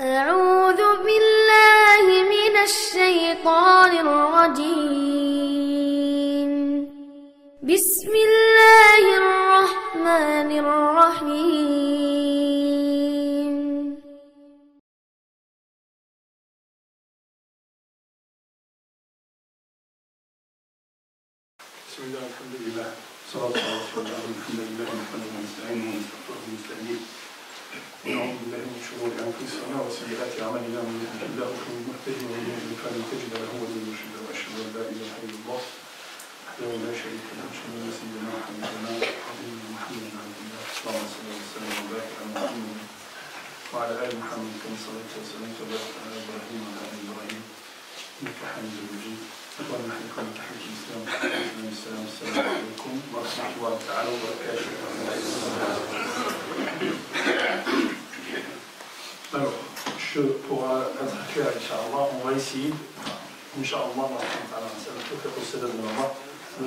أعوذ بالله من الشيطان الرجيم بسم الله الرحمن الرحيم بسم الله الحمد لله صلاة الله وسلام الحمد لله نحمده ونستعينه ونستغفره ونستهديه ونعوذ بالله من شرور أنفسنا وسيئات أعمالنا من يهده الله فهو المهتدي ومن يضلل فلن تجد له وليا مرشدا وأشهد أن لا إله إلا الله وحده لا شريك له وأشهد أن سيدنا وحبيبنا عبدنا محمد عبد الله اللهم صل وسلم وبارك على محمد وعلى آل محمد كما صليت وسلمت وبارك على إبراهيم وعلى آل إبراهيم إنك حميد مجيد. أخواننا نحييكم بتحية الإسلام السلام عليكم ورحمة الله تعالى وبركاته. Alors, pour être clair, Inch'Allah, on va essayer, Inch'Allah, on va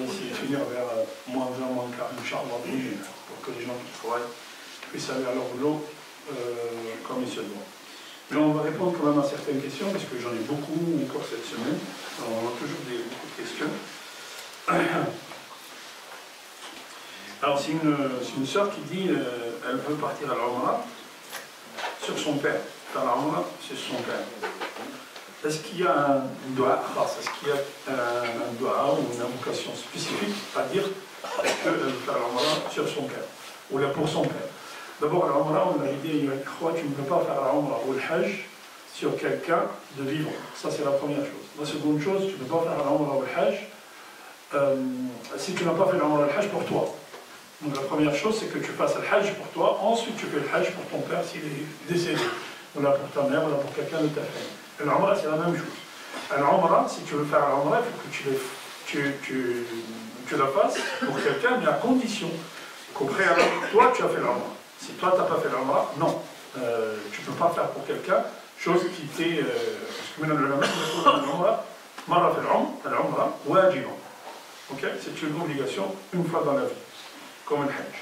essayer de finir vers moins 20, moins 40, Inch'Allah, pour que les gens qui travaillent puissent aller à leur boulot comme ils se doivent. Mais on va répondre quand même à certaines questions, parce que j'en ai beaucoup encore cette semaine. Alors, on a toujours beaucoup de questions. Alors, c'est une sœur qui dit elle veut partir à l'Umrah sur son père. Faire l'Umrah, c'est son père. Est-ce qu'il y a un doua, est-ce qu'il y a un doua ou une invocation spécifique à dire qu'elle veut faire l'Umrah sur son père, ou là pour son père? D'abord, l'Umrah, on a dit, tu ne peux pas faire l'Umrah ou le Hajj sur quelqu'un de vivant. Ça, c'est la première chose. La seconde chose, tu ne peux pas faire l'Umrah ou le Hajj si tu n'as pas fait l'Umrah ou le Hajj pour toi. Donc, la première chose, c'est que tu fasses le Hajj pour toi. Ensuite, tu fais le Hajj pour ton père s'il est décédé. Ou là pour ta mère, ou là pour quelqu'un de ta famille. Et l'Umrah, c'est la même chose. L'Umrah, si tu veux faire l'Umrah, il faut que tu la fasses pour quelqu'un, mais à condition qu'au préalable, toi, tu as fait l'Umrah. Si toi, tu n'as pas fait l'Umrah, non. Tu ne peux pas faire pour quelqu'un, chose qui t'est... parce que maintenant, le lama, Mara fait l'Umrah, wajiban. Ok? C'est une obligation une fois dans la vie, comme un Hajj.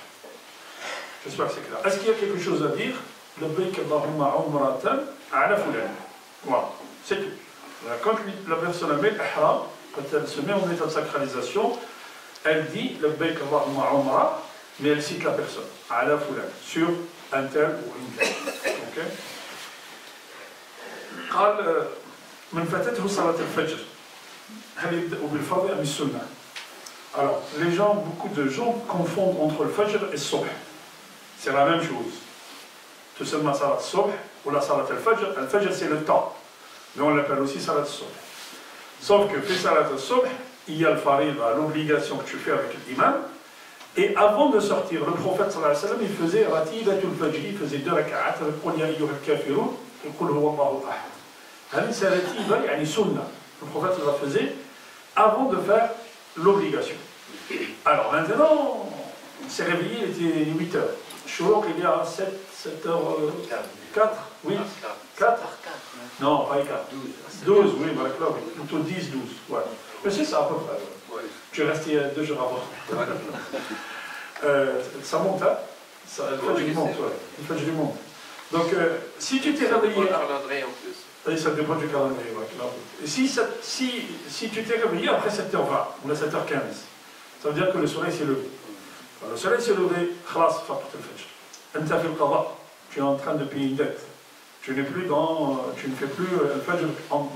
J'espère que c'est clair. Est-ce qu'il y a quelque chose à dire? Labbayk Allahumma umratan ala fulan. Voilà, c'est tout. Quand la personne met l'ihram, quand elle se met en état de sacralisation, elle dit Labbayk Allahumma umrah, mais elle cite la personne, ala fulan, sur un tel ou une telle. Ok? قال من فاتته صلاة الفجر هل يبدأ بالفرض أم السنة؟ Alors, beaucoup de gens confondent entre le Fajr et le Subh. C'est la même chose. Tout seulement Salat Subh ou la Salat al-Fajr. Al-Fajr, c'est le temps. Mais on l'appelle aussi Salat Subh. Sauf que fait Salat al-Subh, il y a le Fariḍa, l'obligation que tu fais avec l'imam. Et avant de sortir, le prophète sallallahu alayhi wa sallam, il faisait Ratidatul Fajr, il faisait 2 raka'at avec Qul ya ayyuhal kafirun et Qul huwa Allahu ahad. C'est Ratiba, yani Sunna. Le prophète la faisait avant de faire l'obligation. Alors maintenant, on s'est réveillé, il était 8h. Shourouk, il y a 7h04. Oui, 4. Non, pas 4. 12, oui, plutôt 10, 12. Ouais. Mais c'est ça à peu près. Tu es resté 2 jours avant. Ça monte, hein? Ça, le Fajr monte, ouais. Le Fajr monte. Donc, si tu t'es réveillé... Et ça dépend du calendrier, ouais. Et si tu t'es réveillé après 7h20, ou à 7h15, ça veut dire que le soleil s'est levé. Alors, le soleil s'est levé, khalas, faqat al-Fajr. Anta fi al-qada, tu es en train de payer une dette. Tu ne fais plus le Fajr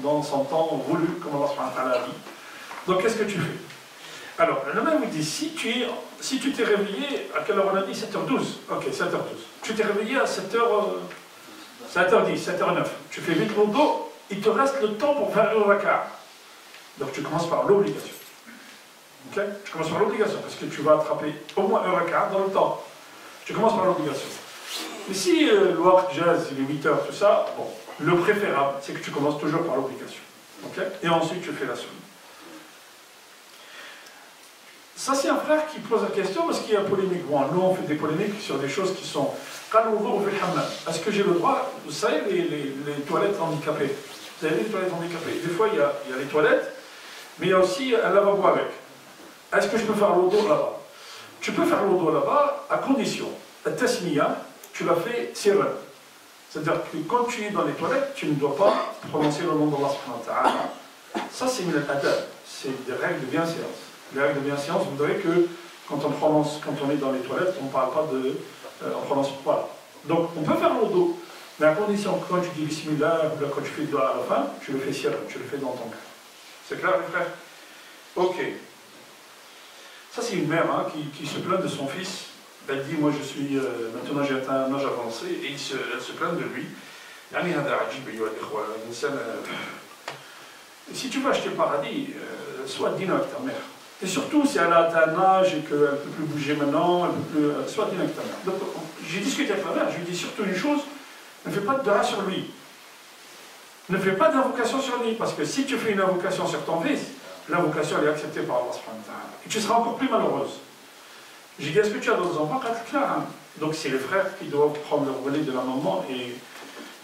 dans son temps voulu, comme Allah subhanahu wa ta'ala a dit. Donc, qu'est-ce que tu fais? Alors, le même vous dit, si tu t'es réveillé, à quelle heure on a dit? 7h12. Ok, 7h12. Tu t'es réveillé à 7h10, 7h09. Tu fais vite l'audo, il te reste le temps pour faire le raka'a. Donc, tu commences par l'obligation. Ok? Tu commences par l'obligation, parce que tu vas attraper au moins un raka'a dans le temps. Tu commences par l'obligation. Mais si le waqt jazz, il est 8h, tout ça, bon, le préférable, c'est que tu commences toujours par l'obligation. Ok? Et ensuite, tu fais la sunna. Ça, c'est un frère qui pose la question parce qu'il y a une polémique. Bon, nous, on fait des polémiques sur des choses qui sont... Est-ce que j'ai le droit? Vous savez, les toilettes handicapées. Vous avez les toilettes handicapées. Des fois, il y a les toilettes, mais il y a aussi un lavabo avec. Est-ce que je peux faire l'audo là-bas? Tu peux faire l'audo là-bas à condition. La tasmiya, tu l'as fait sirran. C'est-à-dire que quand tu es dans les toilettes, tu ne dois pas prononcer le nom d'Allah subhanahu wa ta'ala. Ça, c'est une adab, c'est des règles de bienséance. Les règles de bienséance voudraient que quand on est dans les toilettes, on ne parle pas de... on prononce pas. Donc, on peut faire le dos, mais à condition que quand tu dis Bismillah, ou quand tu fais le doigt à la fin, tu le fais sirr, tu le fais dans ton cœur. C'est clair, les frères? Ok. Ça, c'est une mère hein, qui se plaint de son fils. Elle dit, moi, maintenant j'ai atteint un âge avancé, et elle se plaint de lui. Si tu veux acheter le paradis, sois digne avec ta mère. Et surtout, si elle a atteint un âge et qu'elle ne peut plus bouger maintenant, elle peut plus, sois digne avec ta mère. Donc, j'ai discuté avec ma mère, je lui ai dit surtout une chose, ne fais pas de dua sur lui. Ne fais pas d'invocation sur lui, parce que si tu fais une invocation sur ton fils, l'invocation elle est acceptée par Allah subhanahu wa ta'ala. Et tu seras encore plus malheureuse. J'ai dit, est-ce que tu as d'autres enfants? Hein. Donc c'est les frères qui doivent prendre le relais de la maman et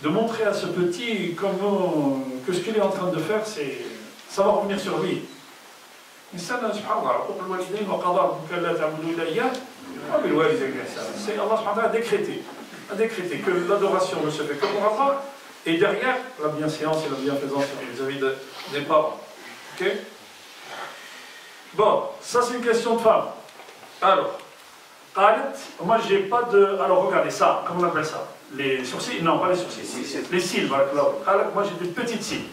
de montrer à ce petit que ce qu'il est en train de faire, ça va revenir sur lui. C'est Allah a décrété que l'adoration ne se fait que pour Allah, et derrière, la bienséance et la bienfaisance vis-à-vis des parents. Ok? Bon, ça c'est une question de femme. Alors, moi j'ai pas de... Alors regardez ça, comment on appelle ça? Les sourcils? Non, pas les sourcils. Les cils, voilà. Moi j'ai des petites cils.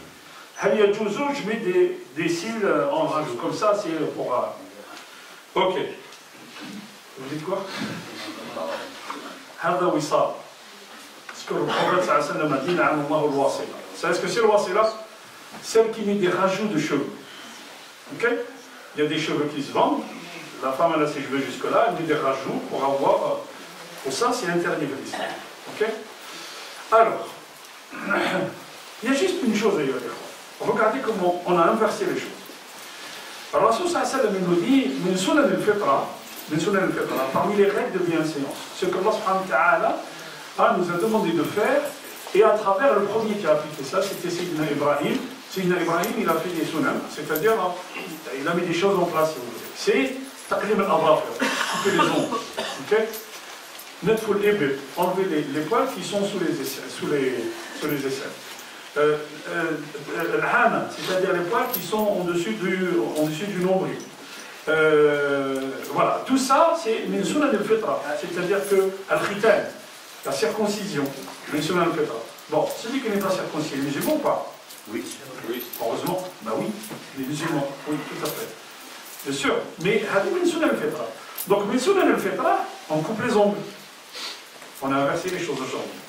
Je mets des cils en rajout. Comme ça, c'est pour... Ok. Vous dites quoi? هذا وصال. Ce que le prophète sallallahu alayhi wa sallam a dit, na'am Allah al-wasila. Vous savez ce que c'est le wasila? Celle qui met des rajouts de cheveux. Ok? Il y a des cheveux qui se vendent. La femme elle a ses cheveux jusque-là, elle met des rajouts pour avoir... Pour ça, c'est interdit de l'islam. Ok? Alors, il y a juste une chose à dire. Regardez comment on a inversé les choses. Alors, Rasul sallallahu alayhi wa sallam nous dit, min sunan al-fitra, parmi les règles de bienséance, ce que Allah subhanahu wa ta'ala nous a demandé de faire, et à travers le premier qui a appliqué ça, c'était Sayyidina Ibrahim. Sayyidina Ibrahim, il a fait des sunan, c'est-à-dire, il a mis des choses en place, si vous voulez. C'est taqlim al-adhafir, couper les ongles. Ok? Netful ibit, enlever les poils qui sont sous les aisselles. Al-hana, c'est-à-dire les poils qui sont au-dessus du nombril. Voilà, tout ça c'est min sunan al-fitra, c'est-à-dire que al-khitan, la circoncision, min sunan al-fitra. Bon, celui qui n'est pas circoncis, les musulmans ou pas? Oui. Heureusement, bah oui, les musulmans, oui, tout à fait. Bien sûr, mais hadi min sunan al-fitra. Donc min sunan al-fitra, on coupe les ongles. On a inversé les choses aujourd'hui.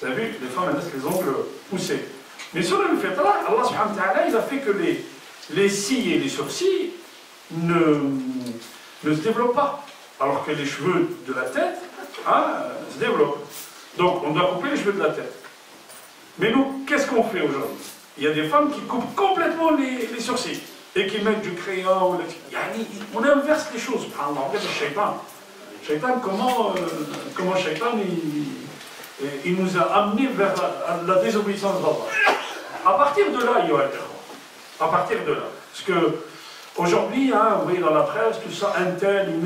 Vous avez vu, les femmes elles laissent les ongles poussés. Mais sur le fitra, Allah subhanahu wa ta'ala, il a fait que les cils et les sourcils ne se développent pas. Alors que les cheveux de la tête se développent. Donc on doit couper les cheveux de la tête. Mais nous, qu'est-ce qu'on fait aujourd'hui? Il y a des femmes qui coupent complètement les sourcils et qui mettent du crayon. On inverse les choses. Regarde le shaitan. Shaitan, comment Shaitan il nous a amenés vers la désobéissance d'Allah. À partir de là, à partir de là, parce que aujourd'hui, vous voyez dans la presse, tout ça, un tel, il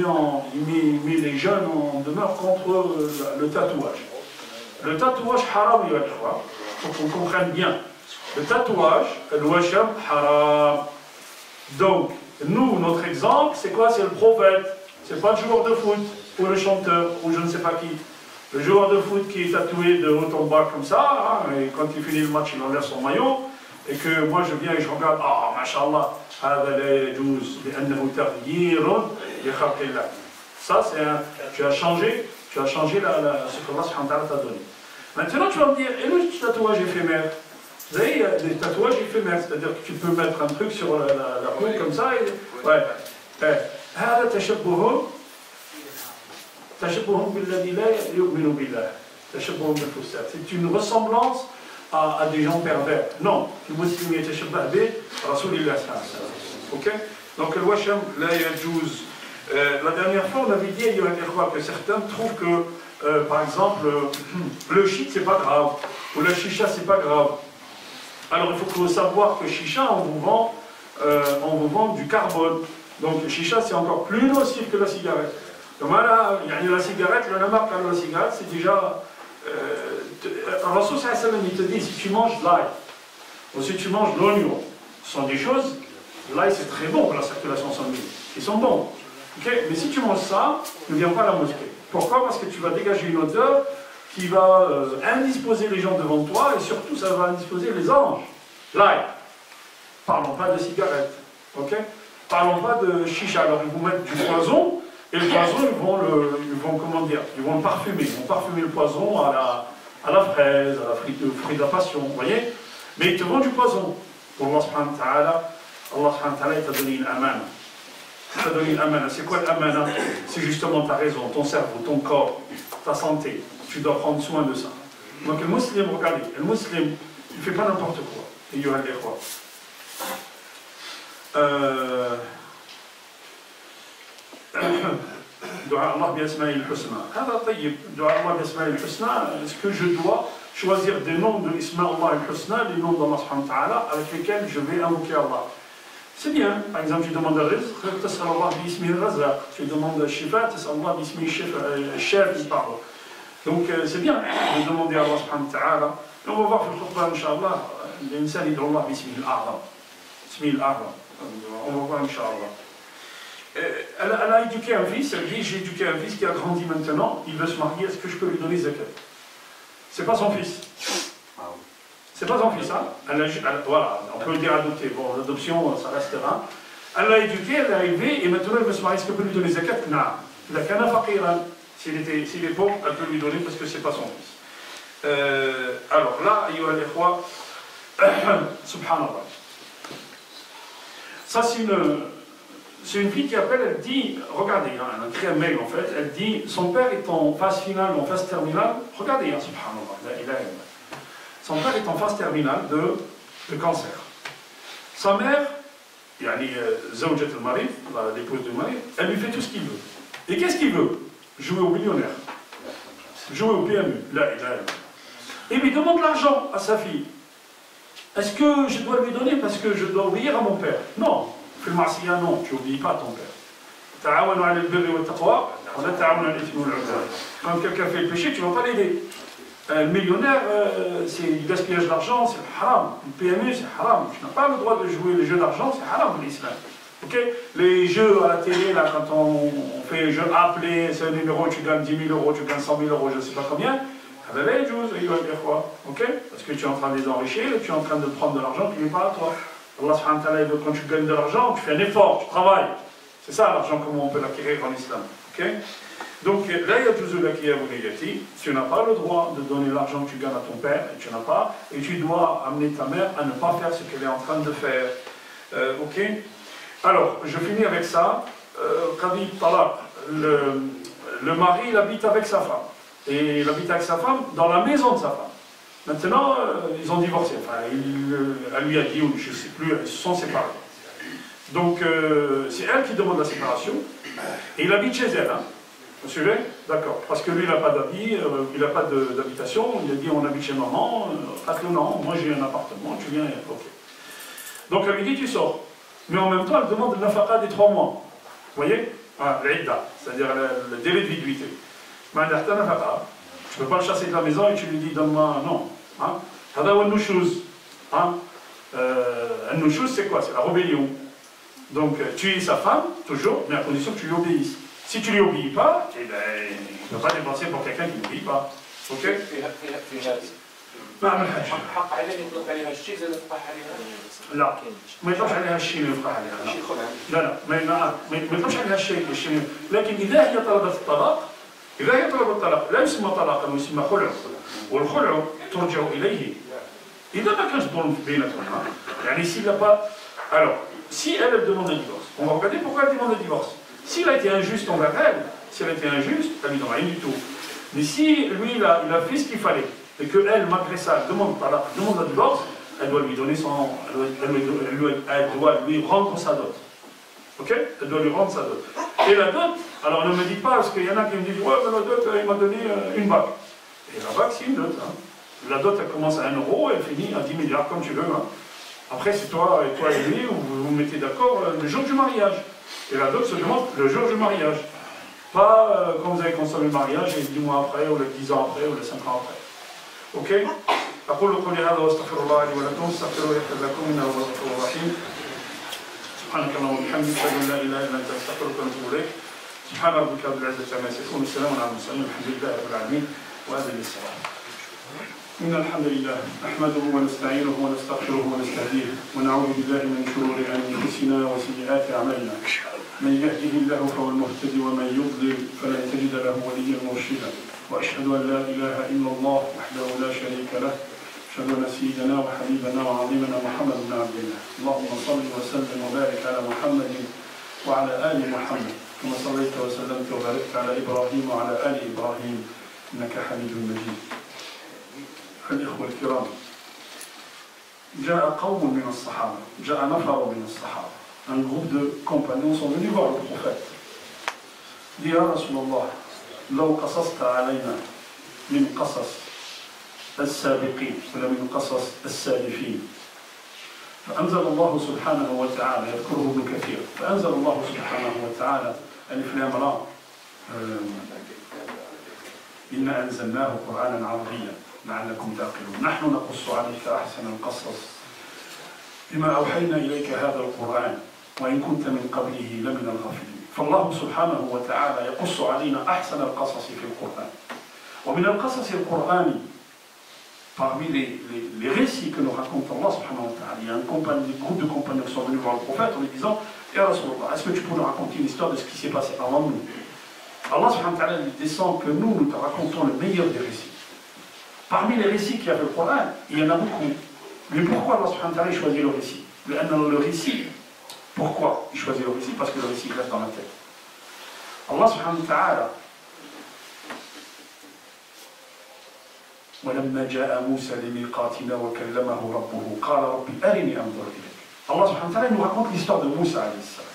met les jeunes en demeure contre le tatouage. Le tatouage haram, il faut qu'on comprenne bien. Le tatouage, le washam haram. Donc, nous, notre exemple, c'est quoi? C'est le prophète. C'est pas le joueur de foot, ou le chanteur, ou je ne sais pas qui. Le joueur de foot qui est tatoué de haut en bas comme ça, et quand il finit le match, il enlève son maillot, et que moi je viens et je regarde, mashallah, ça c'est tu as changé ce que Allah subhanahu wa ta'ala t'a donné. Maintenant tu vas me dire, et le tatouage éphémère? Vous savez, il y a des tatouages éphémères, c'est-à-dire que tu peux mettre un truc sur la peau comme ça, et, ouais. C'est une ressemblance à des gens pervers. Non, ok? Donc le washam la yajouz. La dernière fois on avait dit que certains trouvent que par exemple le shit c'est pas grave ou la chicha c'est pas grave. Alors il faut savoir que chicha on vous vend du carbone. Donc le chicha c'est encore plus nocif que la cigarette. Donc là, la cigarette, la marque de la cigarette, c'est déjà Rasul sallam, il te dit, si tu manges l'ail, ou si tu manges l'oignon, ce sont des choses, l'ail c'est très bon pour la circulation sanguine, ils sont bons. Okay? Mais si tu manges ça, ne viens pas à la mosquée. Pourquoi? Parce que tu vas dégager une odeur qui va indisposer les gens devant toi, et surtout ça va indisposer les anges. L'ail. Parlons pas de cigarettes. Ok? Parlons pas de chicha. Alors ils vont mettre du poison, et le poison, ils vont comment dire, ils vont le parfumer. Ils vont parfumer le poison à la fraise, à la fruit de la passion, vous voyez? Mais ils te vendent du poison. Pour Allah subhanahu wa ta'ala, il t'a donné une amana. Il t'a donné une amana. C'est quoi l'amana? C'est justement ta raison, ton cerveau, ton corps, ta santé. Tu dois prendre soin de ça. Donc le musulman, regardez, le musulman, il ne fait pas n'importe quoi. Et il y aura des rois. دعاء الله بأسمائه الحسنى هذا طيب دعاء الله بأسمائه الحسنى est-ce que je dois choisir des noms de Isma Allah al-Husna, les noms d'Allah subhanahu wa ta'ala avec lesquels je vais invoquer Allah? C'est bien. Par exemple, tu demandes le rizq, tas'al Allah bi-ismihi al-Razzaq. Tu demandes le shifa, tas'al Allah bi-ismihi al-Shafi, pardon. Donc c'est bien de demander à Allah subhanahu wa ta'ala. Et on va voir في الخطبة إن شاء الله الإنسان يدعو الله باسمه الأعظم. اسمه الأعظم. On va voir إن شاء الله. Elle a éduqué un fils, elle dit j'ai éduqué un fils qui a grandi maintenant, il veut se marier, est-ce que je peux lui donner zakat? C'est pas son fils. C'est pas son fils, hein? Voilà, on peut le dire adopté. Bon, l'adoption, ça restera. Elle l'a éduqué, elle l'a élevé, et maintenant elle veut se marier, est-ce qu'elle peut lui donner zakat? Non. Il a qu'un faqiran. S'il est pauvre, elle peut lui donner parce que c'est pas son fils. Alors là, il y a les rois. Subhanallah. Ça, c'est une fille qui appelle, elle dit, regardez, elle a créé un mail en fait, elle dit, son père est en phase finale, en phase terminale, regardez, subhanallah, son père est en phase terminale de cancer. Sa mère, Zawjat al-Mari, l'épouse du mari, elle lui fait tout ce qu'il veut. Et qu'est-ce qu'il veut? Jouer au millionnaire, jouer au PMU, et lui demande l'argent à sa fille. Est-ce que je dois lui donner parce que je dois obéir à mon père? Non. Non, tu n'oublies pas ton père. Quand quelqu'un fait le péché, tu ne vas pas l'aider. Le millionnaire, c'est du gaspillage d'argent, c'est haram. Le PMU, c'est haram. Tu n'as pas le droit de jouer les jeux d'argent, c'est haram l'islam. Okay? Les jeux à la télé, là, quand on fait les jeux appelés, c'est un numéro, tu gagnes 10 000 euros, tu gagnes 100 000 euros, je ne sais pas combien. Okay? Parce que tu es en train de les enrichir, tu es en train de prendre de l'argent qui n'est pas à toi. Allah subhanahu wa ta'ala, quand tu gagnes de l'argent, tu fais un effort, tu travailles. C'est ça l'argent, comment on peut l'acquérir en islam. Okay? Donc là, il y a toujours tu n'as pas le droit de donner l'argent que tu gagnes à ton père, et tu n'as pas, et tu dois amener ta mère à ne pas faire ce qu'elle est en train de faire. Ok? Alors, je finis avec ça. Le mari, il habite avec sa femme. Et il habite avec sa femme dans la maison de sa femme. Maintenant, ils ont divorcé. Enfin, elle lui a dit, ou je ne sais plus, ils se sont séparés. Donc, c'est elle qui demande la séparation. Et il habite chez elle. Hein. Vous suivez? D'accord. Parce que lui, il n'a pas d'habit, il n'a pas d'habitation. Il a dit, on habite chez maman. Non, moi j'ai un appartement, tu viens. Ok. Donc, elle lui dit, tu sors. Mais en même temps, elle demande le nafaqa des 3 mois. Vous voyez? L'idda, c'est-à-dire le délai de viduité. Mais tu ne peux pas le chasser de la maison et tu lui dis, donne-moi. Non. Un nushuz, c'est quoi? C'est la rébellion. Donc, tu es sa femme, toujours, mais à condition que tu lui obéisses. Si tu ne lui obéis pas, eh ben, il ne peut pas dépenser pour quelqu'un qui n'obéit pas. Ok? ما عمل حاجة. حق عليه يطلق عليها الشيء زاد يطلق عليها. لا ما يطلقش عليها الشيء اللي يطلق عليها. لا ما يطلقش عليها الشيء لكن إذا هي طلبت الطلاق لا يسمى طلاقا ويسمى خلع والخلع ترجع إليه. إذا ما كانش ظلم بيناتهم يعني s'il n'a pas alors si elle demande un divorce on va regarder pourquoi elle demande un divorce. S'il a été injuste envers elle, si elle a été injuste, elle lui donne rien du tout. Mais si lui il a fait ce qu'il fallait et qu'elle, malgré ça, demande la divorce, elle doit lui donner elle doit lui rendre sa dot. Ok? Elle doit lui rendre sa dot. Et la dot, alors ne me dites pas, parce qu'il y en a qui me disent, ouais, mais la dot, il m'a donné une bague. Et la bague, c'est une dot. Hein. La dot, elle commence à 1 euro, elle finit à 10 milliards, comme tu veux. Hein. Après, c'est toi et lui, vous vous mettez d'accord le jour du mariage. Et la dot se demande le jour du mariage. Pas quand vous avez consommé le mariage, et 10 mois après, ou les 10 ans après, ou les 5 ans après. Ok? أقول قولي هذا واستغفر الله لي ولكم استغفروه يغفر لكم إنه هو الغفور الرحيم. سبحانك اللهم وبحمدك أشهد أن لا إله إلا أنت أستغفرك وأتوب إليك. سبحان ربك رب العزة عما يصفون وسلام على المرسلين والحمد لله رب العالمين وأذن الصلاة. إن الحمد لله نحمده ونستعينه ونستغفره ونستهديه ونعوذ بالله من شرور أنفسنا وسيئات أعمالنا. من يهده الله فهو المهتدي ومن يضلل فلن تجد له وليا مرشدا. وأشهد أن لا إله إلا الله وحده لا شريك له. أشهد أن سيدنا وحبيبنا وعظيمنا محمد بن عبد الله. اللهم صل وسلم وبارك على محمد وعلى آل محمد كما صليت وسلمت وباركت على إبراهيم وعلى آل إبراهيم إنك حميد مجيد. الإخوة الكرام، جاء قوم من الصحابة، جاء نفر من الصحابة، un groupe de compagnons sont venus voir le prophète. Dit يا رسول الله لو قصصت علينا من قصص السابقين ولا من قصص السالفين. فأنزل الله سبحانه وتعالى يذكره ابن كثير فأنزل الله سبحانه وتعالى ألف لام را إنا أنزلناه قرآنا عربيا لعلكم تعقلون نحن نقص عليك أحسن القصص بما أوحينا إليك هذا القرآن وإن كنت من قبله لمن الغافلين. فالله سبحانه وتعالى يقص علينا أحسن القصص في القرآن. ومن القصص القرآني parmi les récits que nous raconte Allah subhanahu wa ta'ala, il y a des groupes de compagnons qui sont venus voir le prophète en lui disant Ya Rasulullah, est-ce que tu peux nous raconter une histoire de ce qui s'est passé avant nous? Allah subhanahu wa ta'ala lui descend que nous te racontons le meilleur des récits. Parmi les récits qu'il y a dans le Coran, il y en a beaucoup. Mais pourquoi Allah subhanahu wa ta'ala choisit le récit? Le récit, pourquoi il choisit le récit? Parce que le récit reste dans la tête. Allah subhanahu wa ta'ala ولما جاء موسى لميقاتنا وكلمه ربه قال ربي أرني أنظر إليك. Allah subhanahu wa ta'ala nous raconte l'histoire de Moussa alayhi salam.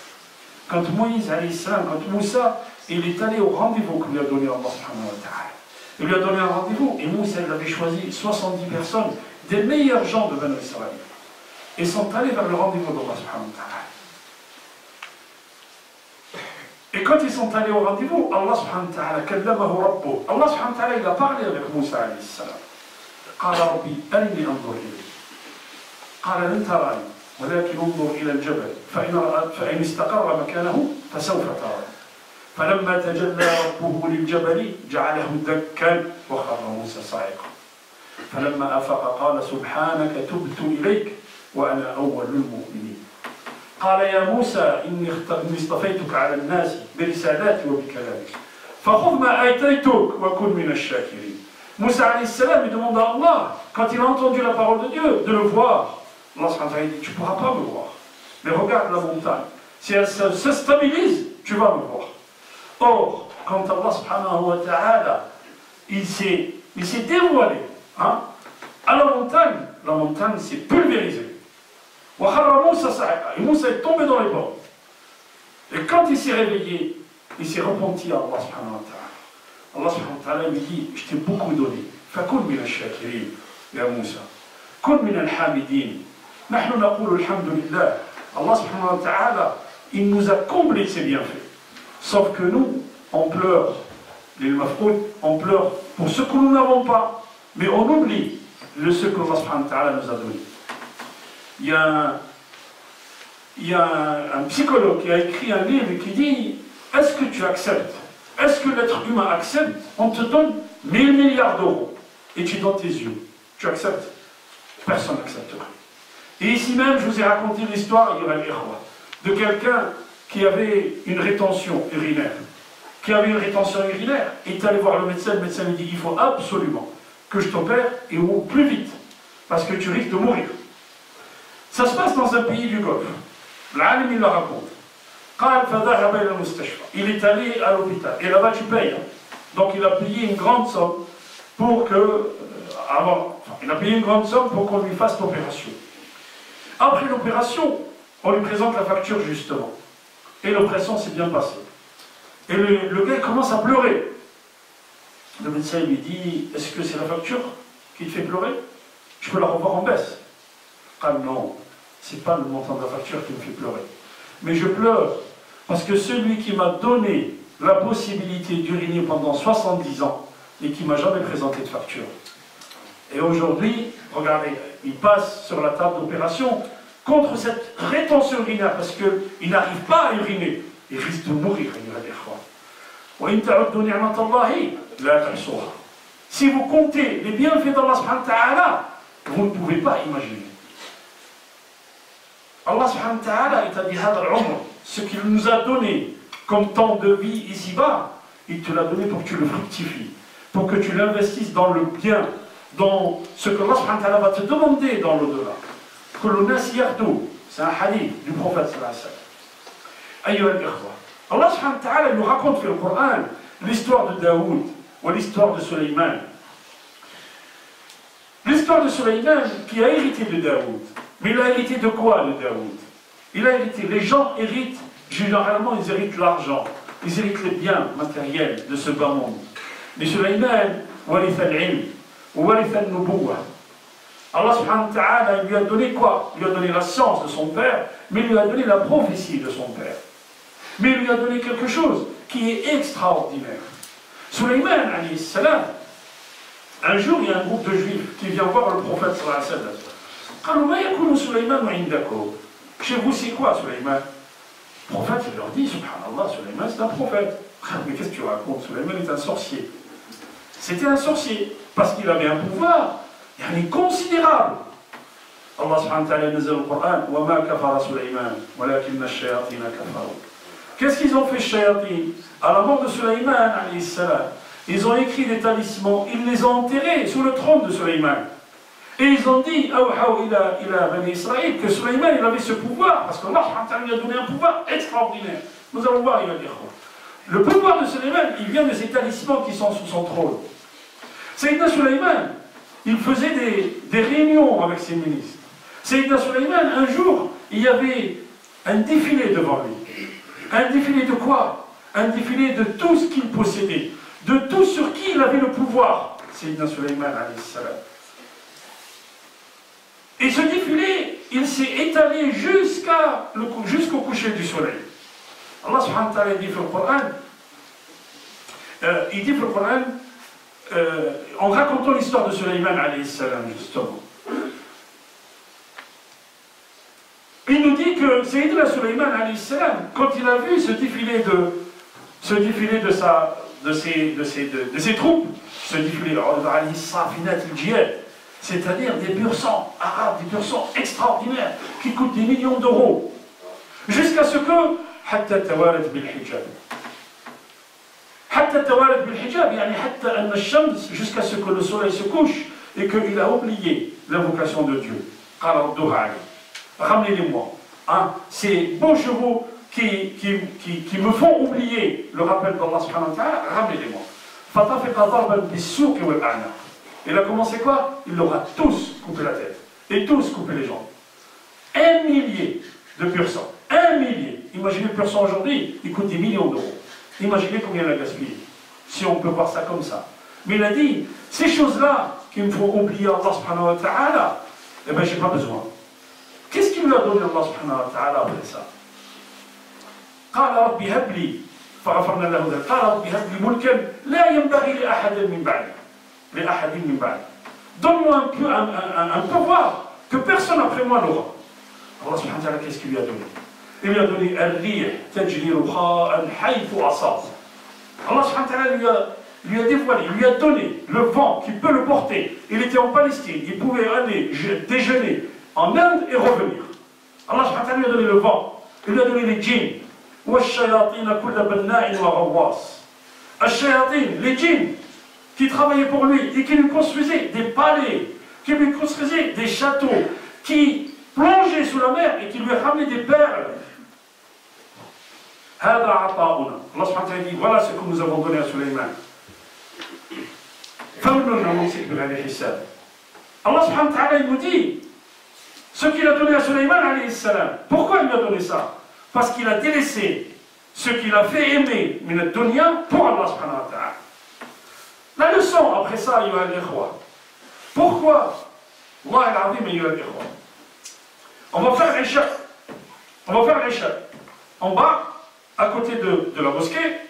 Quand Moïse alayhi salam, quand Moussa il est allé au rendez-vous que lui a donné Allah subhanahu wa ta'ala. Il lui a donné un rendez-vous et Moussa il avait choisi 70 personnes, des meilleurs gens de Banu Israël. Et sont allés vers le rendez-vous d'Allah subhanahu wa ta'ala. Et quand ils sont allés au rendez-vous, Allah subhanahu wa ta'ala kallamahu rabbuh. Allah subhanahu wa ta'ala il a parlé avec Moussa alayhi salam. قال ربي أرني أنظر إليك. قال لن تراني ولكن انظر إلى الجبل فإن استقر مكانه فسوف تراني. فلما تجلى ربه للجبل جعله دكا وخر موسى صاعقا. فلما أفق قال سبحانك تبت إليك وأنا أول المؤمنين. قال يا موسى إني اصطفيتك على الناس برسالاتي وبكلامي فخذ ما آتيتك وكن من الشاكرين. Moussa alayhi salam il demande à Allah, quand il a entendu la parole de Dieu, de le voir. Allah subhanahu wa ta'ala dit, tu ne pourras pas me voir. Mais regarde la montagne. Si elle se stabilise, tu vas me voir. Or, quand Allah subhanahu wa ta'ala, il s'est dévoilé hein, à la montagne s'est pulvérisée. Et Moussa est tombé dans les bords. Et quand il s'est réveillé, il s'est repenti à Allah subhanahu wa ta'ala. Allah subhanahu wa ta'ala lui dit, je t'ai beaucoup donné. فكن من الشاكرين يا موسى. كن من الحامدين. نحن نقول الحمد لله. Allah subhanahu wa ta'ala, il nous a comblé ses bienfaits. Sauf que nous, on pleure. Les mafroud, on pleure pour ce que nous n'avons pas. Mais on oublie ce que Allah subhanahu wa ta'ala nous a donné. Il y a un psychologue qui a écrit un livre qui dit, est-ce que tu acceptes? Est-ce que l'être humain accepte? On te donne 1000 milliards d'euros et tu es dans tes yeux. Tu acceptes? Personne n'acceptera. Et ici même, je vous ai raconté l'histoire de quelqu'un qui avait une rétention urinaire. Il est allé voir le médecin lui dit, il faut absolument que je t'opère et au plus vite, parce que tu risques de mourir. Ça se passe dans un pays du Golfe. L'alim il le raconte. Il est allé à l'hôpital. Et là-bas, tu payes. Donc, il a payé une grande somme pour qu'on lui fasse l'opération. Après l'opération, on lui présente la facture justement. Et l'opération s'est bien passée. Et le gars commence à pleurer. Le médecin lui dit, est-ce que c'est la facture qui te fait pleurer? Je peux la revoir en baisse. Ah non, c'est pas le montant de la facture qui me fait pleurer. Mais je pleure parce que celui qui m'a donné la possibilité d'uriner pendant 70 ans et qui ne m'a jamais présenté de facture, Et aujourd'hui, regardez, il passe sur la table d'opération contre cette rétention urinaire parce qu'il n'arrive pas à uriner. Il risque de mourir, si vous comptez les bienfaits d'Allah subhanahu wa ta'ala, vous ne pouvez pas imaginer. Allah subhanahu wa ta'ala est dit ce qu'il nous a donné comme temps de vie ici-bas, il te l'a donné pour que tu le fructifies, pour que tu l'investisses dans le bien, dans ce que Allah subhanahu wa ta'ala va te demander dans l'au-delà. C'est un hadith du prophète sallallahu alayhi wa sallam. Allah subhanahu wa ta'ala nous raconte dans le Coran l'histoire de Daoud ou l'histoire de Sulayman. L'histoire de Sulayman qui a hérité de Daoud. Mais il a hérité de quoi de Daoud? Il a hérité, les gens héritent, généralement ils héritent l'argent, ils héritent les biens matériels de ce bas monde. Mais Sulayman, waritha al-ilm, waritha al-nubuwah. Allah subhanahu wa ta'ala lui a donné quoi? Il lui a donné la science de son père, mais il lui a donné la prophétie de son père. Mais il lui a donné quelque chose qui est extraordinaire. Sulayman, alayhi salam, un jour il y a un groupe de juifs qui vient voir le prophète sallallahu alayhi wa sallam. Chez vous c'est quoi Sulayman? Le prophète il leur dit, subhanallah, Sulayman c'est un prophète. Mais qu'est-ce que tu racontes? Sulayman est un sorcier. C'était un sorcier, parce qu'il avait un pouvoir considérable. Allah subhanahu wa ta'ala nous dit dans le Coran, وَمَا كَفَرَ سُلَيْمَانَ وَلَكِنَّ الشَّيَاطِينَ كَفَرُوا. Qu'est-ce qu'ils ont fait, shayatin? À la mort de Sulayman, alayhi salam, ils ont écrit des talismans, ils les ont enterrés sous le trône de Sulayman. Et ils ont dit, Bani Israël, que Sulayman il avait ce pouvoir, parce qu'Allah lui a donné un pouvoir extraordinaire. Nous allons voir, il va dire quoi. Le pouvoir de Sulayman, il vient de ces talismans qui sont sous son trône. Sayyidina Sulayman, il faisait des réunions avec ses ministres. Sayyidina Sulayman, un jour, il y avait un défilé devant lui. Un défilé de quoi? Un défilé de tout ce qu'il possédait, de tout sur qui il avait le pouvoir. Sayyidina Sulayman, alayhi salam. Et ce défilé, il s'est étalé jusqu'au coucher du soleil. Allah subhanahu wa ta'ala dit dans le Coran, en racontant l'histoire de Sulayman alayhi salam, justement. Il nous dit que Sayyidina Sulayman alayhi salam, quand il a vu ce défilé de ses troupes, ce défilé c'est-à-dire des pur sang arabes, des pur sang extraordinaires, qui coûtent des millions d'euros, jusqu'à ce que حتى توارت بالحجاب حتى توارت بالحجاب يعني حتى أن الشمس jusqu'à ce que le soleil se couche et qu'il a oublié l'invocation de Dieu. قال ردوها عليه. Ramenez-les-moi. Hein? Ces beaux chevaux qui me font oublier le rappel d'Allah subhanahu wa ta'ala, ramenez-les-moi. فطفق ضربا بالسوق والأعناق. Il a commencé quoi? Il leur a tous coupé la tête et tous coupé les jambes. 1 millier de pur sang. 1 millier. Imaginez le pur sang aujourd'hui, il coûte des millions d'euros. Imaginez combien il a gaspillé. Si on peut voir ça comme ça. Mais il a dit, ces choses-là qui me font oublier Allah subhanahu wa ta'ala, eh bien j'ai pas besoin. Qu'est-ce qu'il lui a donné Allah subhanahu wa ta'ala après ça? قال رب هب لي فغفرنا له ذلك قال رب هب لي ملكا لا ينبغي لأحد من بعدي لأحد من بعدي. Donne-moi un pouvoir que personne après moi n'aura. Allah subhanahu wa ta'ala, qu'est-ce qu'il lui a donné? Il lui a donné al-rih tajri rukha'an haythu asab. Allah subhanahu wa ta'ala lui a dévoilé, il lui a donné le vent qui peut le porter. Il était en Palestine, il pouvait aller déjeuner en Inde et revenir. Allah subhanahu wa ta'ala lui a donné le vent, il lui a donné les djinns. وَالشَّيَاطِينَ كُلَّ بَنَّاءٍ وَغَوَّاصٍ. Al-shayatin, les djinns qui travaillaient pour lui et qui lui construisaient des palais, qui lui construisaient des châteaux, qui plongeaient sous la mer et qui lui ramenaient des perles. هذا عطاؤنا. Allah subhanahu wa ta'ala dit, voilà ce que nous avons donné à Sulayman. Allah subhanahu wa ta'ala nous dit ce qu'il a donné à Sulayman alayhi salam. Pourquoi il lui a donné ça? Parce qu'il a délaissé ce qu'il a fait aimer min ad-dunya pour Allah subhanahu wa ta'ala. La leçon après ça, ayyuha al-ikhwa. Pourquoi? Allah al-azim, ayyuha al-ikhwa. On va faire l'Isha. On va faire l'Isha. En bas, à côté de la mosquée,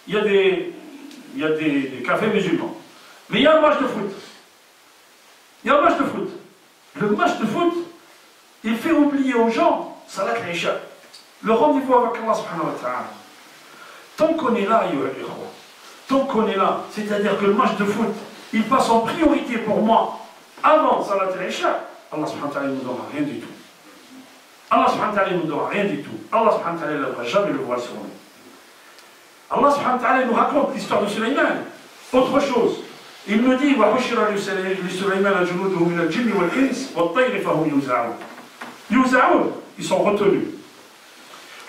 il y a des cafés musulmans. Mais il y a un match de foot. Il y a un match de foot. Le match de foot, il fait oublier aux gens Salat al-Isha, le rendez-vous avec Allah subhanahu wa ta'ala. Tant qu'on est là, tant qu'on est là, c'est-à-dire que le match de foot, il passe en priorité pour moi avant Salat al-Isha, Allah subhanahu wa ta'ala ne nous donnera rien du tout. Allah subhanahu wa ta'ala ne nous donnera rien du tout. Allah subhanahu wa ta'ala ne va jamais le voir sur nous. Allah subhanahu wa ta'ala nous raconte l'histoire de Sulayman. Autre chose, il nous dit وَحُشِرَ لِسُلَيْمَانَ جُنُودُهُ مِنَ الْجِنِّ وَالْإِنسِ وَالطَّيْرِ فَهُمْ يُوزَعُونَ. يُوزَعُونَ, ils sont retenus.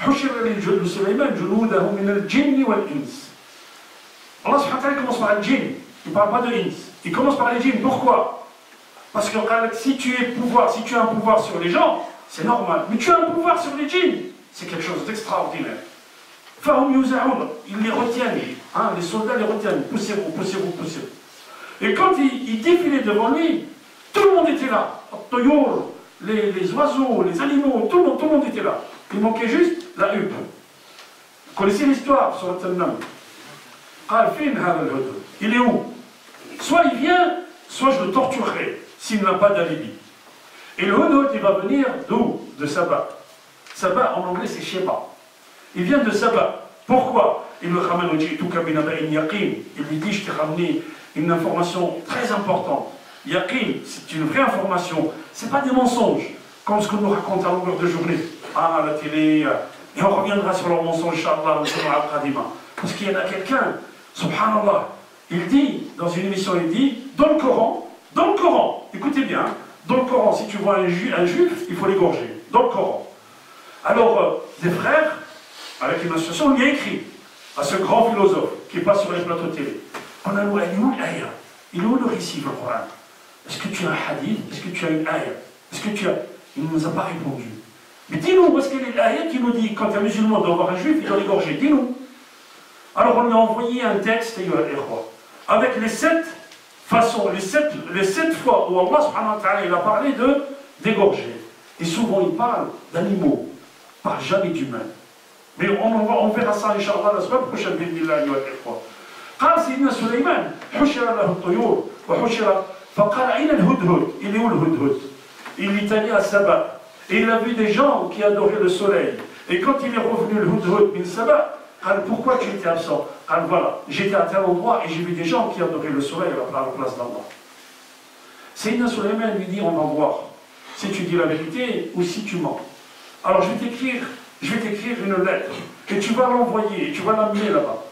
حُشِرَ لِسُلَيْمَانَ جُنُودَهُ مِنَ الْجِنِّ وَالْإِنسِ. Allah subhanahu wa ta'ala commence par le djinn. Il ne parle pas de ins. Il commence par les djinns. Pourquoi? Parce que si tu as un pouvoir sur les gens, c'est normal. Mais tu as un pouvoir sur les djinns, c'est quelque chose d'extraordinaire. Fahum yuzaoun, ils les retiennent. Hein, les soldats les retiennent. Poussez-vous, poussez-vous, poussez-vous. Et quand il défilait devant lui, tout le monde était là. Les oiseaux, les animaux, tout le monde était là. Il manquait juste la huppe. Vous connaissez l'histoire sur le Tannam. Il est où? Soit il vient, soit je le torturerai s'il n'a pas d'alibi. Et le Hudhud, il va venir d'où? De Saba. Saba, en anglais, c'est Sheba. Il vient de Saba. Pourquoi? Il le ramène au Jituka bin Aba'in Yaqin. Il lui dit, je t'ai ramené une information très importante. Yaqin, c'est une vraie information. Ce n'est pas des mensonges, comme ce qu'on nous raconte à longueur de journée. Ah, à la télé. Et on reviendra sur leurs mensonges, Inch'Allah, parce qu'il y en a quelqu'un, subhanallah, il dit, dans une émission, il dit, dans le Coran, écoutez bien, dans le Coran, si tu vois un juif, il faut l'égorger. Dans le Coran. Alors, des frères, avec une association, on y a écrit à ce grand philosophe qui passe sur les plateaux de télé. On a dit, il est où l'ayah? Il est où le récit, le Coran? Est-ce que tu as un hadith? Est-ce que tu as une ayah? Est-ce que tu as... Il ne nous a pas répondu. Mais dis-nous, où est-ce qu'il est l'ayah qui nous dit, quand un musulman doit voir un juif, il doit l'égorger? Dis-nous. Alors, on lui a envoyé un texte, avec les 7 façons, les 7 fois où Allah subhanahu wa ta'ala il a parlé d'égorger. Et souvent il parle d'animaux, il ne parle jamais d'humains. Mais on verra ça, Inch'Allah, la semaine prochaine, b'idhnillah, قال سيدنا سليمان حشر له الطيور وحشر فقال أين الهدهد? Il est où le hudhud? Il est allé à Saba et il a vu des gens qui adoraient le soleil. Et quand il est revenu le hudhud bin Saba, pourquoi tu étais absent? Voilà, j'étais à tel endroit et j'ai vu des gens qui adoraient le soleil à la place d'Allah. Sayyidina Sulayman lui dit, on va voir si tu dis la vérité ou si tu mens. Alors je vais t'écrire une lettre et tu vas l'envoyer, tu vas l'amener là-bas.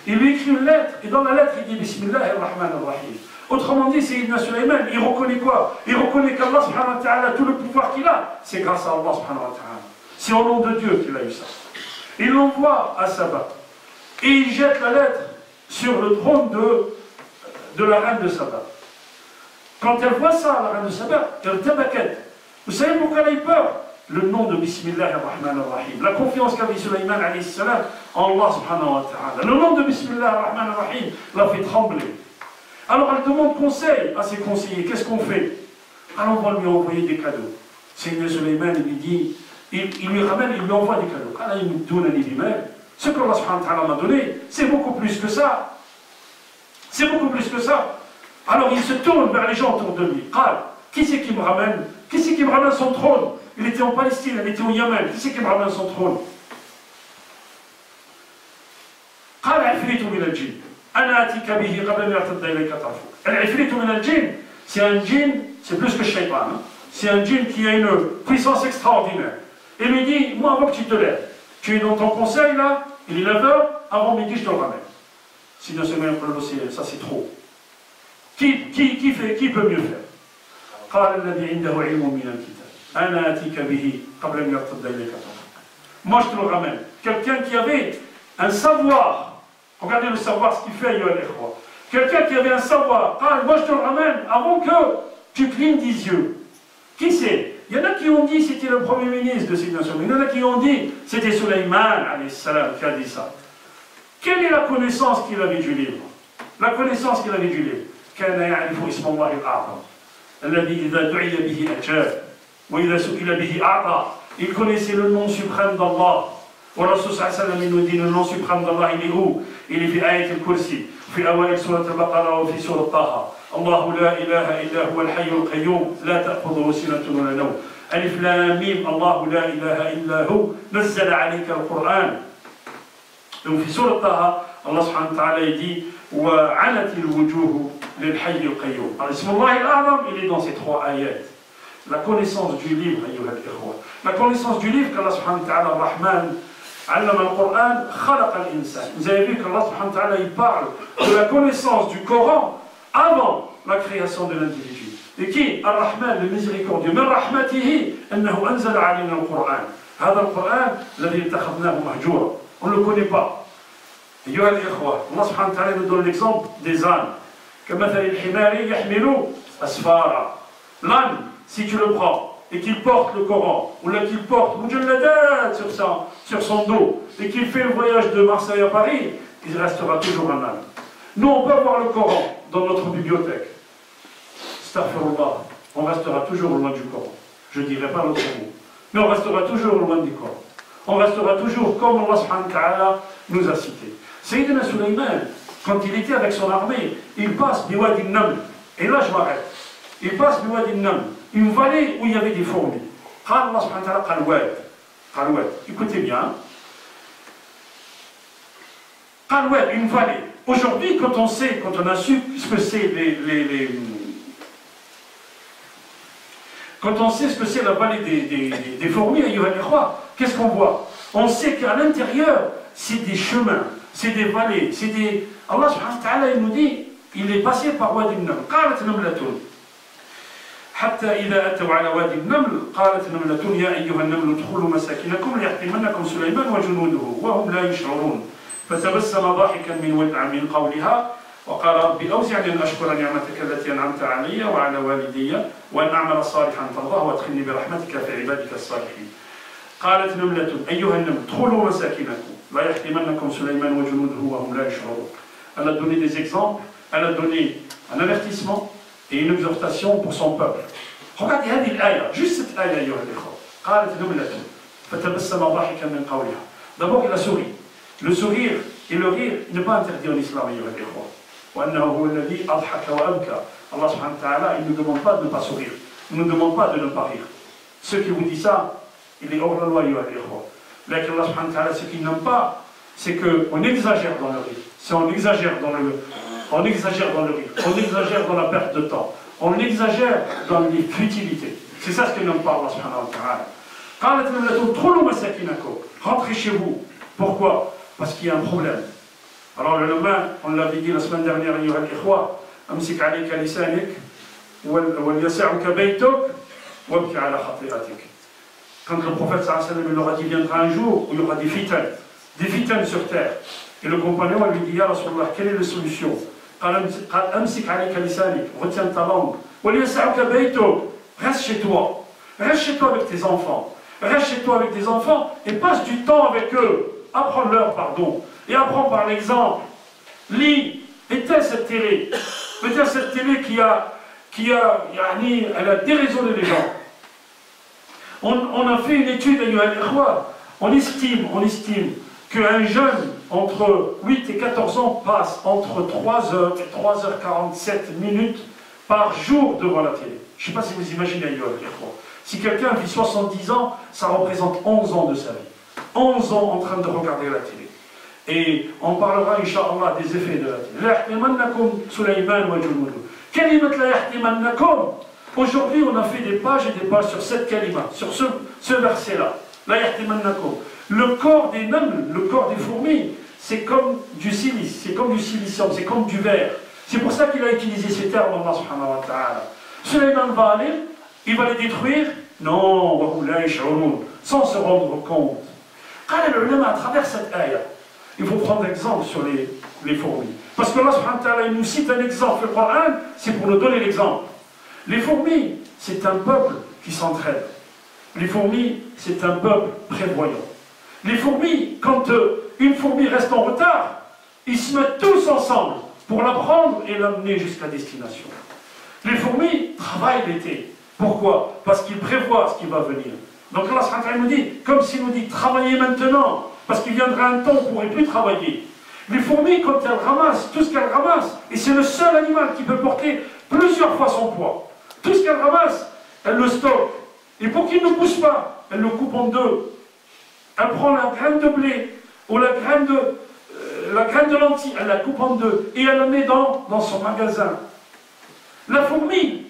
Il lui écrit une lettre et dans la lettre il dit Bismillahir-Rahmanir-Rahim. Autrement dit, Sayyidina Sulayman, il reconnaît quoi? Il reconnaît qu'Allah subhanahu wa ta'ala, tout le pouvoir qu'il a, c'est grâce à Allah subhanahu wa ta'ala. C'est au nom de Dieu qu'il a eu ça. Il l'envoie à Saba. Et il jette la lettre sur le trône de la reine de Saba. Quand elle voit ça, la reine de Saba, elle tabaquette. Vous savez pourquoi elle a eu peur? Le nom de Bismillahir-Rahmanir-Rahim. La confiance qu'avait Sulayman alayhi salam en Allah subhanahu wa ta'ala. Le nom de Bismillahir-Rahmanir-Rahim l'a fait trembler. Alors elle demande conseil à ses conseillers. Qu'est-ce qu'on fait? Alors on va lui envoyer des cadeaux. Seigneur Sulayman lui dit, il lui envoie des cadeaux. Allah il nous donne un élément. Ce que Allah subhanahu wa ta'ala m'a donné, c'est beaucoup plus que ça. C'est beaucoup plus que ça. Alors il se tourne vers les gens autour de lui. Qui c'est qui me ramène? Qui c'est qui me ramène son trône? Il était en Palestine, elle était au Yémen. Qui c'est qui me ramène son trône? C'est un djinn, c'est plus que shaitan. C'est un djinn qui a une puissance extraordinaire. Et lui dit, moi avant que tu te lèves, tu es dans ton conseil là, il est 9h, avant midi je te le ramène. Si de semaine pour le dossier, ça c'est trop. Qui peut mieux faire? Moi je te le ramène. Quelqu'un qui avait un savoir, regardez le savoir, ce qu'il fait, quelqu'un qui avait un savoir, moi je te le ramène avant que tu clignes des yeux. Qui c'est? Il y en a qui ont dit c'était le premier ministre de cette nation. Il y en a qui ont dit c'était Sulayman alayhi salam qui a dit ça. Quelle est la connaissance qu'il avait du livre? La connaissance qu'il avait du livre. كان يعرف اسم الله الأعظم الذي إذا دعي به أجاب وإذا سئل به أعطى. Il connaissait le nom suprême d'Allah. والرسول صلى الله عليه وسلم nous dit le nom suprême d'Allah il est où? Il est في آية الكرسي في أوائل سورة البقرة وفي سورة طه. الله لا إله إلا هو الحي القيوم لا تأخذه سنة ولا نوم. ألف لام ميم الله لا إله إلا هو نزل عليك القرآن. Donc في سورة طه الله سبحانه وتعالى dit وعنت الوجوه للحي القيوم. Alors اسم الله الأعظم il est dans ces trois ayats. La connaissance du livre, la connaissance du livre qu'Allah subhanahu wa ta'ala Rahman علم القرآن خلق الإنسان. Vous avez vu qu'Allah subhanahu wa ta'ala il parle de la connaissance du Coran avant la création de l'individu. Et qui Ar-Rahman, le miséricordieux. من رحمته أنه أنزل علينا القرآن. هذا القرآن الذي اتخذناه مهجورا. On ne le connaît pas. أيها الإخوة, Allah subhanahu wa ta'ala nous donne l'exemple des ânes. كمثل الحمار يحمل أسفارا. L'âne, si tu le prends et qu'il porte le Coran, ou là qu'il porte Mujalladat sur son dos, et qu'il fait le voyage de Marseille à Paris, il restera toujours un âne. Nous, on peut avoir le Coran dans notre bibliothèque. Astaghfirullah, on restera toujours loin du Coran. Je ne dirai pas l'autre mot. Mais on restera toujours loin du Coran. On restera toujours comme Allah subhanahu wa ta'ala nous a cité. Sayyidina Sulaiman, quand il était avec son armée, il passe du Wadi Naml. Et là, je m'arrête. Il passe du Wadi Naml, une vallée où il y avait des fourmis. Allah subhanahu wa ta'ala Qalwad. Écoutez bien. Qalwad, une vallée. Aujourd'hui, quand on a su ce que c'est quand on sait ce que c'est la vallée des fourmis, qu'est-ce qu'on voit? On sait qu'à l'intérieur, c'est des chemins, c'est des vallées, c'est des... Allah subhanahu wa ta'ala, il nous dit, il est passé par Wadi Naml. قالت نملة حتى إذا أتوا على وادي النمل قالت نملة يا أيها النمل ادخلوا مساكنكم ليحطمنكم سليمان وجنوده وهم لا يشعرون فتبسم ضاحكا من قولها وقال رب أوزعني أن أشكر نعمتك التي أنعمت علي وعلى والدي وأن أعمل صالحا ترضاه وادخلني برحمتك في عبادك الصالحين. قالت نملة أيها النمل ادخلوا مساكنكم لا يحطمنكم سليمان وجنوده وهم لا يشعرون. Elle a donné des exemples, elle a donné un avertissement et une exhortation pour son peuple. Regardez هذه الآية, juste cette آية أيها الإخوة. قالت نملة فتبسم ضاحكا من قولها. D'abord il a souri. Le sourire et le rire n'est pas interdit en islam أيها الإخوة. وأنه هو الذي أضحك وأبكى. Allah subhanahu wa ta'ala, il ne demande pas de ne pas sourire. Il ne demande pas de ne pas rire. Ceux qui vous disent ça, il est hors la loi أيها الإخوة. Mais Allah subhanahu wa ta'ala, ce qu'il n'aime pas, c'est qu'on exagère dans le rire. Si on exagère dans le rire, on exagère dans la perte de temps, on exagère dans les futilités. C'est ça ce que n'aime pas Allah subhanahu wa ta'ala. Rentrez chez vous. Pourquoi? Parce qu'il y a un problème. Alors le lendemain, on l'avait dit la semaine dernière, أمسك عليك لسانك وليسعك بيتك وابكي على خطيئتك. Quand le prophète sallallahu alayhi wa sallam leur a dit viendra un jour où il y aura des fitanes sur terre. Et le compagnon lui dit Ya Rasulallah, quelle est la solution? Amsik alayka lisanik, retiens ta langue. Waliyas'uka baytuk, reste chez toi. Reste chez toi avec tes enfants. Reste chez toi avec tes enfants et passe du temps avec eux. Apprends-leur, pardon. Et apprends par l'exemple. Lis, éteins cette télé. Éteins cette télé elle a déraisonné les gens. On a fait une étude, on estime qu'un jeune entre 8 et 14 ans passe entre 3 heures et 3h47 minutes par jour devant la télé. Je ne sais pas si vous imaginez, si quelqu'un vit 70 ans, ça représente 11 ans de sa vie. 11 ans en train de regarder la télé. Et on parlera, Inch'Allah, des effets de la télé. Aujourd'hui, on a fait des pages et des pages sur cette kalima, sur ce verset-là. Le corps des namles, le corps des fourmis, c'est comme du silice, c'est comme du silicium, c'est comme du verre. C'est pour ça qu'il a utilisé ces termes, Allah subhanahu wa ta'ala. Sulayman va aller, il va les détruire. Non, sans se rendre compte. À travers cette ayah, il faut prendre exemple sur les fourmis. Parce que Allah subhanahu wa ta'ala, il nous cite un exemple. Le Coran, c'est pour nous donner l'exemple. Les fourmis, c'est un peuple qui s'entraide. Les fourmis, c'est un peuple prévoyant. Les fourmis, quand une fourmi reste en retard, ils se mettent tous ensemble pour la prendre et l'amener jusqu'à destination. Les fourmis travaillent l'été. Pourquoi? Parce qu'ils prévoient ce qui va venir. Donc Allah nous dit, comme s'il nous dit, travaillez maintenant, parce qu'il viendra un temps où on ne pourrait plus travailler. Les fourmis, quand elles ramassent, tout ce qu'elles ramassent, et c'est le seul animal qui peut porter plusieurs fois son poids. Tout ce qu'elles ramassent, elles le stockent. Et pour qu'il ne pousse pas, elles le coupent en deux. Elle prend la graine de blé ou la graine de lentilles, elle la coupe en deux et elle la met dans son magasin. La fourmi,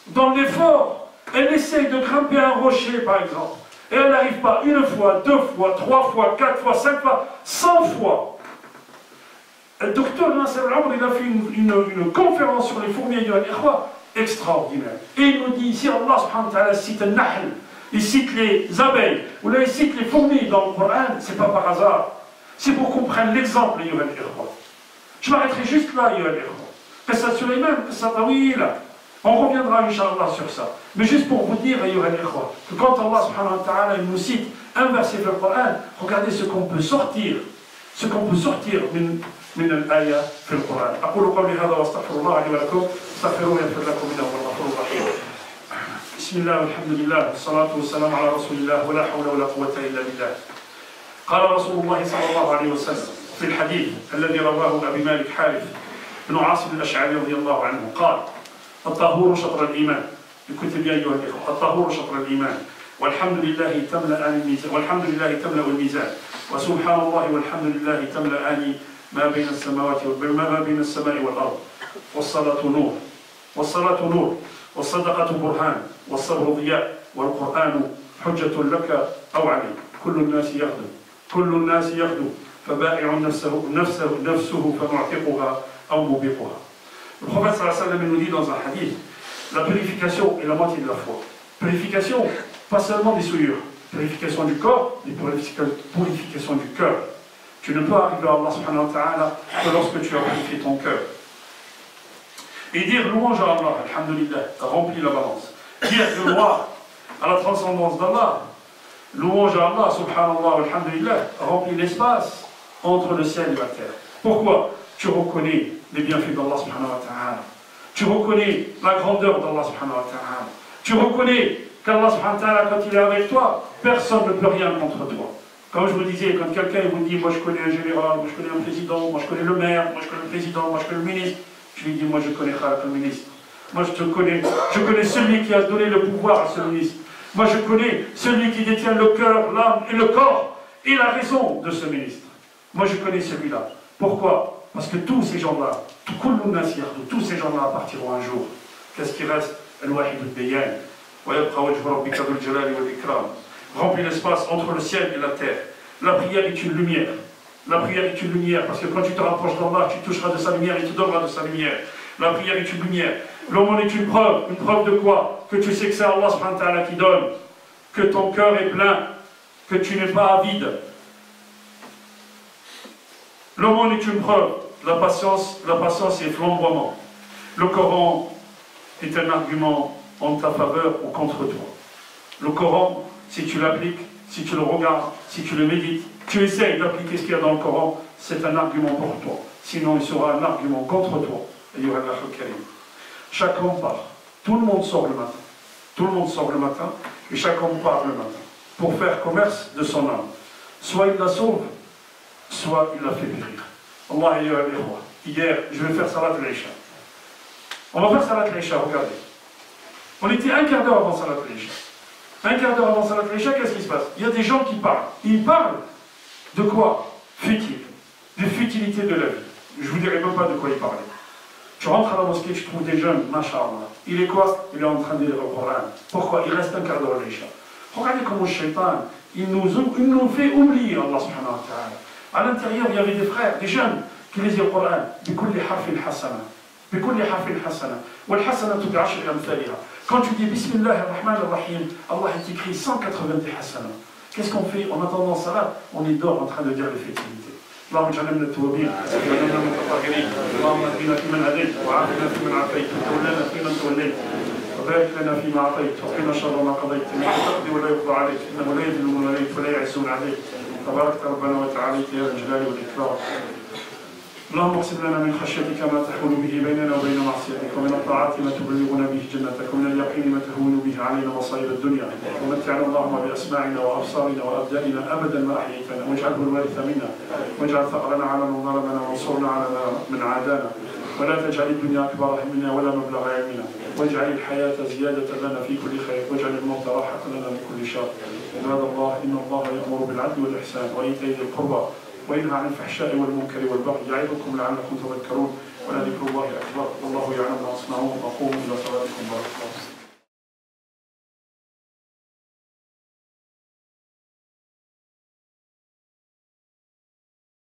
dans l'effort, elle essaye de grimper un rocher, par exemple. Et elle n'arrive pas une fois, deux fois, trois fois, quatre fois, cinq fois, 100 fois. Le docteur Nasser Al-Amr, il a fait une conférence sur les fourmis extraordinaire. Et il nous dit ici, Allah subhanahu wa ta'ala cite le Nahl, il cite les abeilles, ou là il cite les fourmis dans le Coran, c'est pas par hasard. C'est pour qu'on prenne l'exemple, je m'arrêterai juste là, Qissa Sulayman, Qissa Tawila. On reviendra, Inch'Allah, sur ça. Mais juste pour vous dire, que quand Allah subhanahu wa ta'ala nous cite un verset du Coran, regardez ce qu'on peut sortir. Ce qu'on peut sortir من الآية في القرآن. أقول قولي هذا وأستغفر الله لي ولكم استغفروه يغفر لكم إنه هو الغفور الرحيم. بسم الله والحمد لله والصلاة والسلام على رسول الله ولا حول ولا قوة إلا بالله. قال رسول الله صلى الله عليه وسلم في الحديث الذي رواه أبي مالك حارث بن عاصم الأشعري رضي الله عنه قال: الطهور شطر الإيمان. الكتب يا أيها الإخوة، الطهور شطر الإيمان والحمد لله تملأ الميزان وسبحان الله والحمد لله تملأان ما بين السماء والأرض. والصلاة نور والصدقة برهان والصبر ضياء والقرآن حجة لك أو عليك. كل الناس يغدو فبائع نفسه فمعتقها أو موبقها. Le prophète sallallahu alayhi wa sallam nous dit dans un hadith, la purification est la moitié de la foi. Purification, pas seulement des souillures, purification du corps, mais purification du cœur. Tu ne peux arriver à Allah subhanahu wa ta'ala que lorsque tu as purifié ton cœur. Et dire louange à Allah, alhamdulillah, remplit la balance. Dire gloire à la transcendance d'Allah, louange à Allah, subhanallah, alhamdulillah, remplit l'espace entre le ciel et la terre. Pourquoi? Tu reconnais les bienfaits d'Allah subhanahu wa ta'ala. Tu reconnais la grandeur d'Allah subhanahu wa ta'ala. Tu reconnais qu'Allah subhanahu wa ta'ala, quand il est avec toi, personne ne peut rien contre toi. Comme je vous disais, quand quelqu'un vous dit, moi je connais un général, moi je connais un président, moi je connais le maire, moi je connais le président, moi je connais le ministre, je lui dis, moi je connais Khalak le ministre. Moi je connais celui qui a donné le pouvoir à ce ministre. Moi je connais celui qui détient le cœur, l'âme et le corps et la raison de ce ministre. Moi je connais celui-là. Pourquoi? Parce que tous ces gens-là, tous ces gens-là partiront un jour. Qu'est-ce qui reste? Al-Wahid al-Dayan. Wa yabqa wajhu rabbika dhul jalali wal ikram. Remplit l'espace entre le ciel et la terre. La prière est une lumière. La prière est une lumière, parce que quand tu te rapproches d'Allah, tu toucheras de sa lumière, il te donnera de sa lumière. La prière est une lumière. L'aumône est une preuve de quoi? Que tu sais que c'est Allah subhanahu wa ta'ala qui donne, que ton cœur est plein, que tu n'es pas avide. L'aumône est une preuve. La patience est flamboiement. Le Coran est un argument en ta faveur ou contre toi. Le Coran, si tu l'appliques, si tu le regardes, si tu le médites, tu essayes d'appliquer ce qu'il y a dans le Coran, c'est un argument pour toi. Sinon, il sera un argument contre toi. Chaque homme part. Tout le monde sort le matin. Tout le monde sort le matin et chaque homme part le matin pour faire commerce de son âme. Soit il la sauve, soit il la fait périr. Allah ayyuha al-ikhwa. Hier, je vais faire Salat al-Isha. On va faire Salat al-Isha, regardez. On était un quart d'heure avant Salat al-Isha. Un quart d'heure avant Salat al-Isha, qu'est-ce qui se passe? Il y a des gens qui parlent. Ils parlent de quoi? Futile. Des futilités de la vie. Je ne vous dirai même pas de quoi ils parlaient. Tu rentres à la mosquée, tu trouves des jeunes, masha'Allah. Il est quoi? Il est en train de lire le Coran. Pourquoi? Il reste un quart d'heure à l'Isha. Regardez comment le shaitan, il nous fait oublier Allah subhanahu wa ta'ala. À l'intérieur, il y avait des frères, des jeunes, qui lisaient le Coran. بكل حرف حسنة. بكل حرف حسنة. والحسنة بعشر أمثالها. Quand tu dis Bismillah ar-Rahman ar-Rahim, Allah t'écrit 180 hasana. Qu'est-ce qu'on fait? En attendant ça, on est dehors en train de dire les festivités. اللهم اجعلنا من التوابين واجعلنا من المتطهرين اللهم اهدنا فيمن هديت وعافنا فيمن عافيت وتولنا فيمن توليت وبارك لنا فيما اعطيت وقنا شر ما قضيت انك تقضي ولا يقضى عليك انه لا يذل من وليت ولا يعز من عليك تبارك ربنا وتعالى يا ذا الجلال والاكرام اللهم اقسم لنا من خشيتك ما تحول به بيننا وبين معصيتك، ومن الطاعات ما تبلغنا به جنتك، ومن اليقين ما تهون به علينا مصائب الدنيا، ومتعنا اللهم بأسماعنا وأبصارنا وأبداننا أبدا ما أحييتنا، واجعله الوارث منا، واجعل ثأرنا على من ظلمنا، وانصرنا على من عادانا، ولا تجعل الدنيا أكبر همنا ولا مبلغ علمنا، واجعل الحياة زيادة لنا في كل خير، واجعل الموت راحة لنا من كل شر. عباد الله، إن الله يأمر بالعدل والإحسان وإيتاء ذي القربى وينهى عن الفحشاء والمنكر والبغي يعظكم لعلكم تذكرون، ولذكر الله أكبر، والله يعلم ما تصنعون، وقوموا إلى صلاتكم بارك الله.